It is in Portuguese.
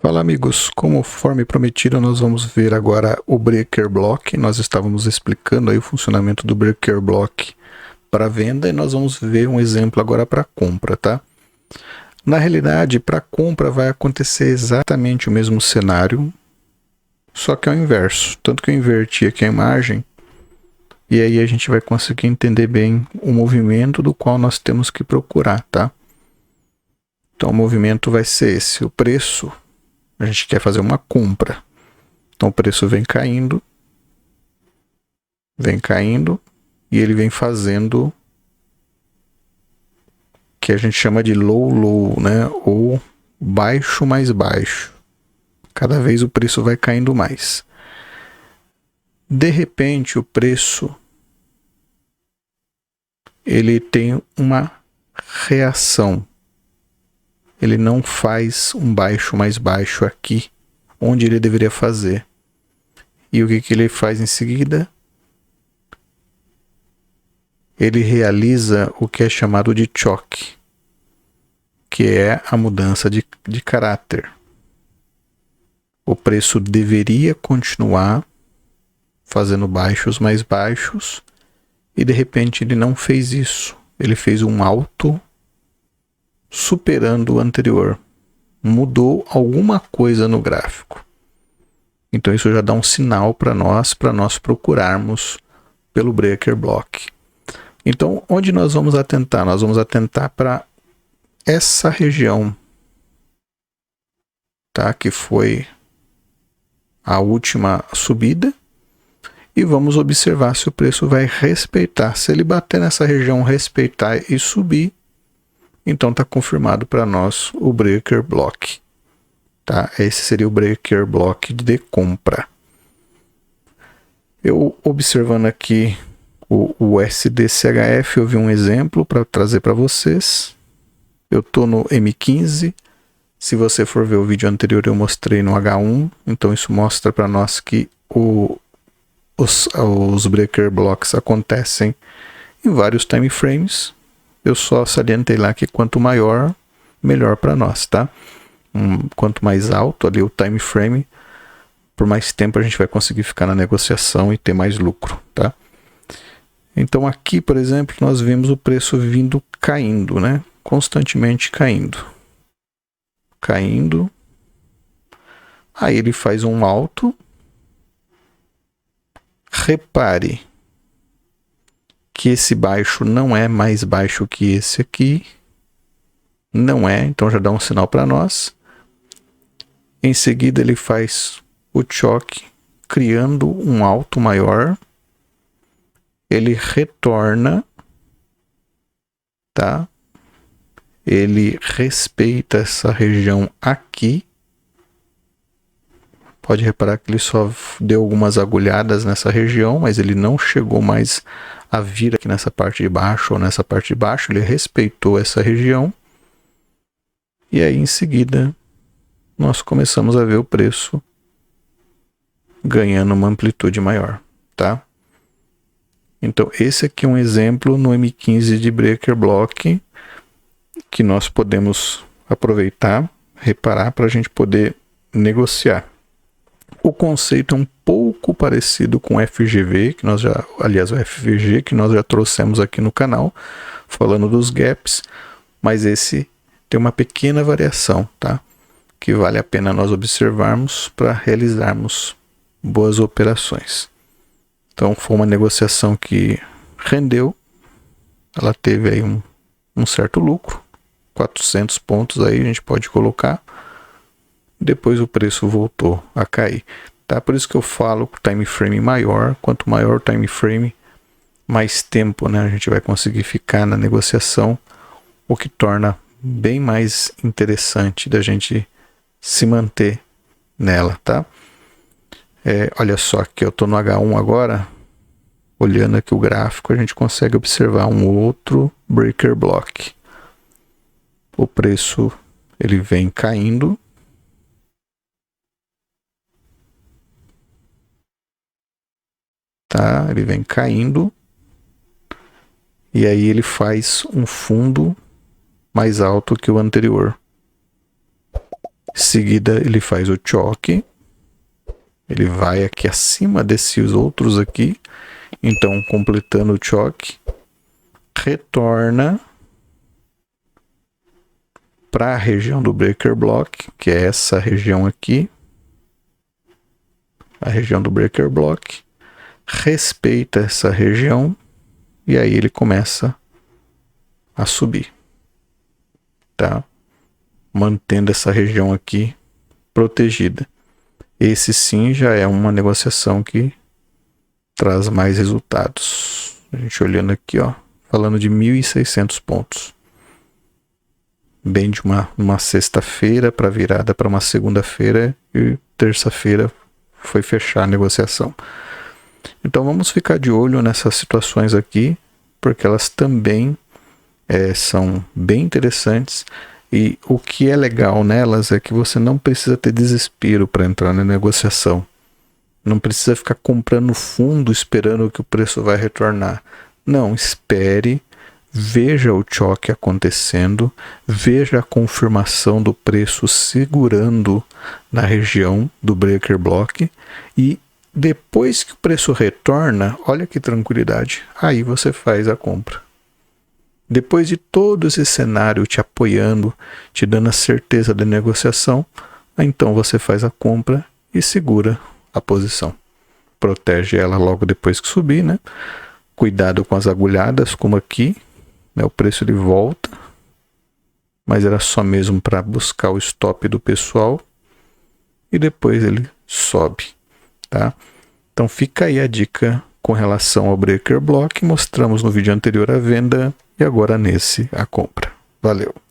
Fala amigos, conforme prometido nós vamos ver agora o Breaker Block. Nós estávamos explicando aí o funcionamento do Breaker Block para venda e nós vamos ver um exemplo agora para compra, tá? Na realidade, para compra vai acontecer exatamente o mesmo cenário, só que ao inverso. Tanto que eu inverti aqui a imagem e aí a gente vai conseguir entender bem o movimento do qual nós temos que procurar, tá? Então o movimento vai ser esse, o preço. A gente quer fazer uma compra. Então o preço vem caindo e ele vem fazendo o que a gente chama de low, né? Ou baixo mais baixo. Cada vez o preço vai caindo mais. De repente o preço ele tem uma reação. Ele não faz um baixo mais baixo aqui, onde ele deveria fazer. E o que ele faz em seguida? Ele realiza o que é chamado de choque, que é a mudança de caráter. O preço deveria continuar fazendo baixos mais baixos, e de repente ele não fez isso. Ele fez um alto superando o anterior. Mudou alguma coisa no gráfico. Então isso já dá um sinal para nós procurarmos pelo Breaker Block. Então, onde nós vamos atentar? Nós vamos atentar para essa região, tá? Que foi a última subida, e vamos observar se o preço vai respeitar. Se ele bater nessa região, respeitar e subir, então está confirmado para nós o Breaker Block. Tá? Esse seria o Breaker Block de compra. Eu observando aqui o SDCHF, eu vi um exemplo para trazer para vocês. Eu estou no M15. Se você for ver o vídeo anterior, eu mostrei no H1. Então isso mostra para nós que os Breaker Blocks acontecem em vários time frames. Eu só salientei lá que quanto maior, melhor para nós, tá? Quanto mais alto ali o time frame, por mais tempo a gente vai conseguir ficar na negociação e ter mais lucro, tá? Então aqui, por exemplo, nós vemos o preço vindo caindo, né? Constantemente caindo. Caindo. Aí ele faz um alto. Repare que esse baixo não é mais baixo que esse aqui. Não é, então já dá um sinal para nós. Em seguida ele faz o choque, criando um alto maior. Ele retorna, tá? Ele respeita essa região aqui. Pode reparar que ele só deu algumas agulhadas nessa região, mas ele não chegou mais a vir aqui nessa parte de baixo ou nessa parte de baixo. Ele respeitou essa região. E aí, em seguida, nós começamos a ver o preço ganhando uma amplitude maior, tá? Então, esse aqui é um exemplo no M15 de Breaker Block que nós podemos aproveitar, reparar para a gente poder negociar. O conceito é um pouco parecido com o FGV, que nós já, aliás, o FVG, que nós já trouxemos aqui no canal, falando dos gaps, mas esse tem uma pequena variação, tá? Que vale a pena nós observarmos para realizarmos boas operações. Então foi uma negociação que rendeu, ela teve aí um certo lucro, 400 pontos aí a gente pode colocar. Depois o preço voltou a cair, tá? Por isso que eu falo que o time frame maior, quanto maior o time frame, mais tempo, né, a gente vai conseguir ficar na negociação, o que torna bem mais interessante da gente se manter nela, tá? Olha só que eu tô no H1 agora, olhando aqui o gráfico, a gente consegue observar um outro Breaker Block. O preço ele vem caindo. Tá? Ele vem caindo. E aí ele faz um fundo mais alto que o anterior. seguida ele faz o choque, ele vai aqui acima desses outros aqui, então completando o choque, retorna para a região do breaker block, que é essa região aqui, a região do breaker block, respeita essa região e aí ele começa a subir, tá? Mantendo essa região aqui protegida. Esse sim já é uma negociação que traz mais resultados. A gente olhando aqui, ó, falando de 1.600 pontos. Bem de uma sexta-feira para virada para uma segunda-feira e terça-feira foi fechar a negociação. Então vamos ficar de olho nessas situações aqui, porque elas também são bem interessantes. E o que é legal nelas é que você não precisa ter desespero para entrar na negociação. Não precisa ficar comprando fundo esperando que o preço vai retornar. Não, espere, veja o choque acontecendo, veja a confirmação do preço segurando na região do breaker block e depois que o preço retorna, olha que tranquilidade, aí você faz a compra. Depois de todo esse cenário te apoiando, te dando a certeza da negociação, então você faz a compra e segura a posição. Protege ela logo depois que subir, né? Cuidado com as agulhadas, como aqui, né? O preço ele volta, mas era só mesmo para buscar o stop do pessoal e depois ele sobe, tá? Então fica aí a dica com relação ao breaker block. Mostramos no vídeo anterior a venda e agora nesse a compra. Valeu!